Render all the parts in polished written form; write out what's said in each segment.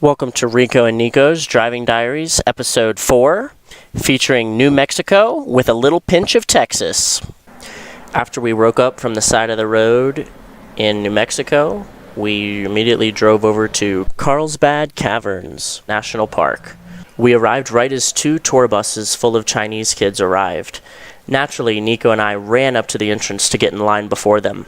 Welcome to Rico and Nico's Driving Diaries, Episode 4, featuring New Mexico with a little pinch of Texas. After we woke up from the side of the road in New Mexico, we immediately drove over to Carlsbad Caverns National Park. We arrived right as 2 tour buses full of Chinese kids arrived. Naturally, Nico and I ran up to the entrance to get in line before them.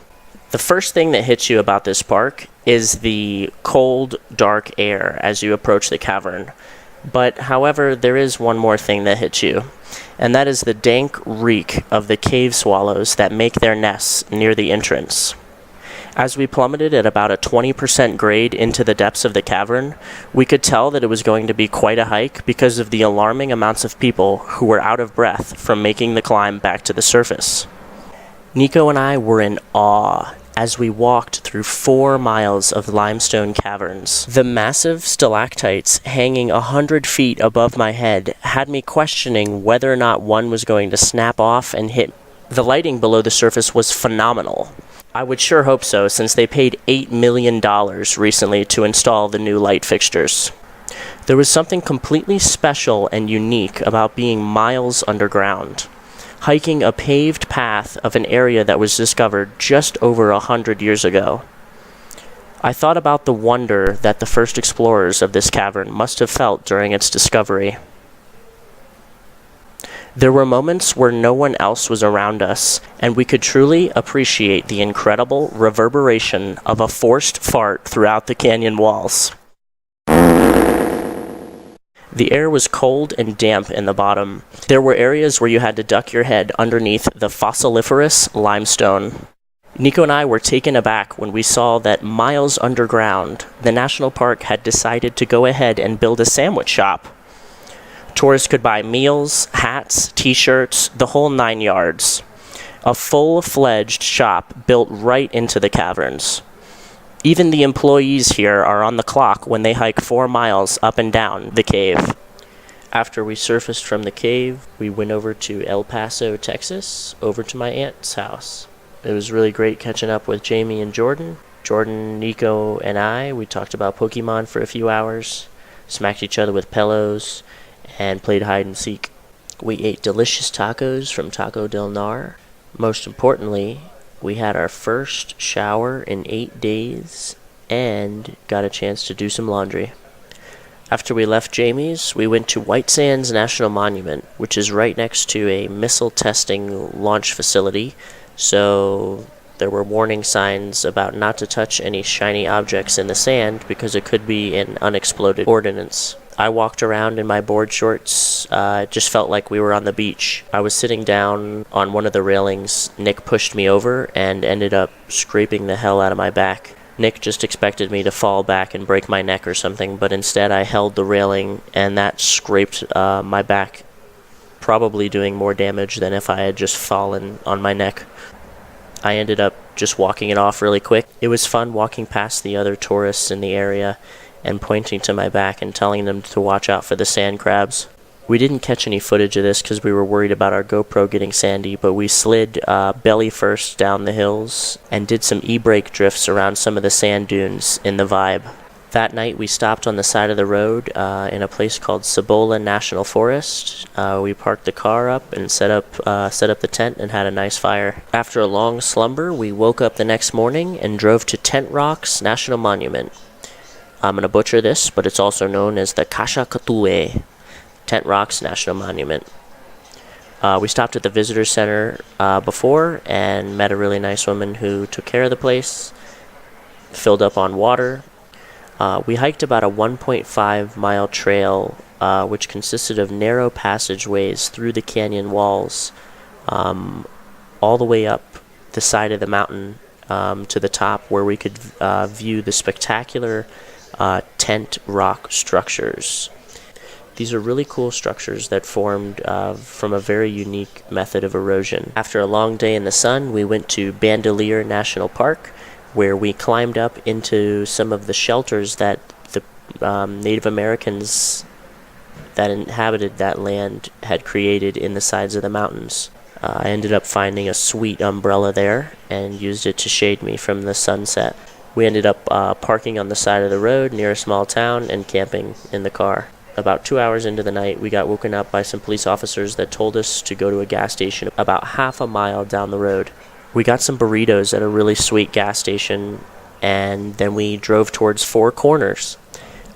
The first thing that hits you about this park is the cold, dark air as you approach the cavern. But, however, there is one more thing that hits you, and that is the dank reek of the cave swallows that make their nests near the entrance. As we plummeted at about a 20% grade into the depths of the cavern, we could tell that it was going to be quite a hike because of the alarming amounts of people who were out of breath from making the climb back to the surface. Nico and I were in awe as we walked through 4 miles of limestone caverns. The massive stalactites hanging 100 feet above my head had me questioning whether or not one was going to snap off and hit. The lighting below the surface was phenomenal. I would sure hope so, since they paid $8 million recently to install the new light fixtures. There was something completely special and unique about being miles underground, hiking a paved path of an area that was discovered just over 100 years ago. I thought about the wonder that the first explorers of this cavern must have felt during its discovery. There were moments where no one else was around us, and we could truly appreciate the incredible reverberation of a forced fart throughout the canyon walls. The air was cold and damp in the bottom. There were areas where you had to duck your head underneath the fossiliferous limestone. Nico and I were taken aback when we saw that miles underground, the national park had decided to go ahead and build a sandwich shop. Tourists could buy meals, hats, t-shirts, the whole 9 yards. A full-fledged shop built right into the caverns. Even the employees here are on the clock when they hike 4 miles up and down the cave. After we surfaced from the cave, we went over to El Paso, Texas, over to my aunt's house. It was really great catching up with Jamie and Jordan. Jordan, Nico, and we talked about Pokemon for a few hours, smacked each other with pillows, and played hide and seek. We ate delicious tacos from Taco Del Nar. Most importantly, we had our first shower in 8 days and got a chance to do some laundry. After we left Jamie's, we went to White Sands National Monument, which is right next to a missile testing launch facility, so there were warning signs about not to touch any shiny objects in the sand because it could be an unexploded ordnance. I walked around in my board shorts. It just felt like we were on the beach. I was sitting down on one of the railings. Nick pushed me over and ended up scraping the hell out of my back. Nick just expected me to fall back and break my neck or something, but instead I held the railing and that scraped my back, probably doing more damage than if I had just fallen on my neck. I ended up just walking it off really quick. It was fun walking past the other tourists in the area and pointing to my back and telling them to watch out for the sand crabs. We didn't catch any footage of this because we were worried about our GoPro getting sandy, but we slid belly first down the hills and did some e-brake drifts around some of the sand dunes in the vibe. That night we stopped on the side of the road in a place called Cibola National Forest. We parked the car up and set up the tent and had a nice fire. After a long slumber, we woke up the next morning and drove to Tent Rocks National Monument. I'm going to butcher this, but it's also known as the Kashakatue Tent Rocks National Monument. We stopped at the visitor center before and met a really nice woman who took care of the place, filled up on water. We hiked about a 1.5-mile trail, which consisted of narrow passageways through the canyon walls, all the way up the side of the mountain to the top, where we could view the spectacular tent rock structures. These are really cool structures that formed from a very unique method of erosion. After a long day in the sun, we went to Bandelier National Park, where we climbed up into some of the shelters that the Native Americans that inhabited that land had created in the sides of the mountains. I ended up finding a sweet umbrella there and used it to shade me from the sunset. We ended up parking on the side of the road near a small town and camping in the car. About 2 hours into the night, we got woken up by some police officers that told us to go to a gas station about half a mile down the road. We got some burritos at a really sweet gas station, and then we drove towards Four Corners,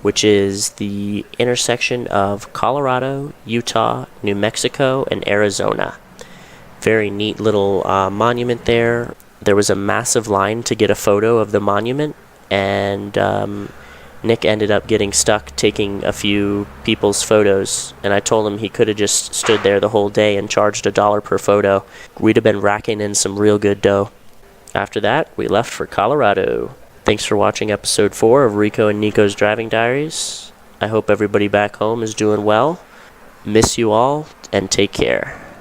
which is the intersection of Colorado, Utah, New Mexico, and Arizona. Very neat little monument there. There was a massive line to get a photo of the monument, and Nick ended up getting stuck taking a few people's photos, and I told him he could have just stood there the whole day and charged $1 per photo. We'd have been racking in some real good dough. After that, we left for Colorado. Thanks for watching episode 4 of Rico and Nico's Driving Diaries. I hope everybody back home is doing well. Miss you all, and take care.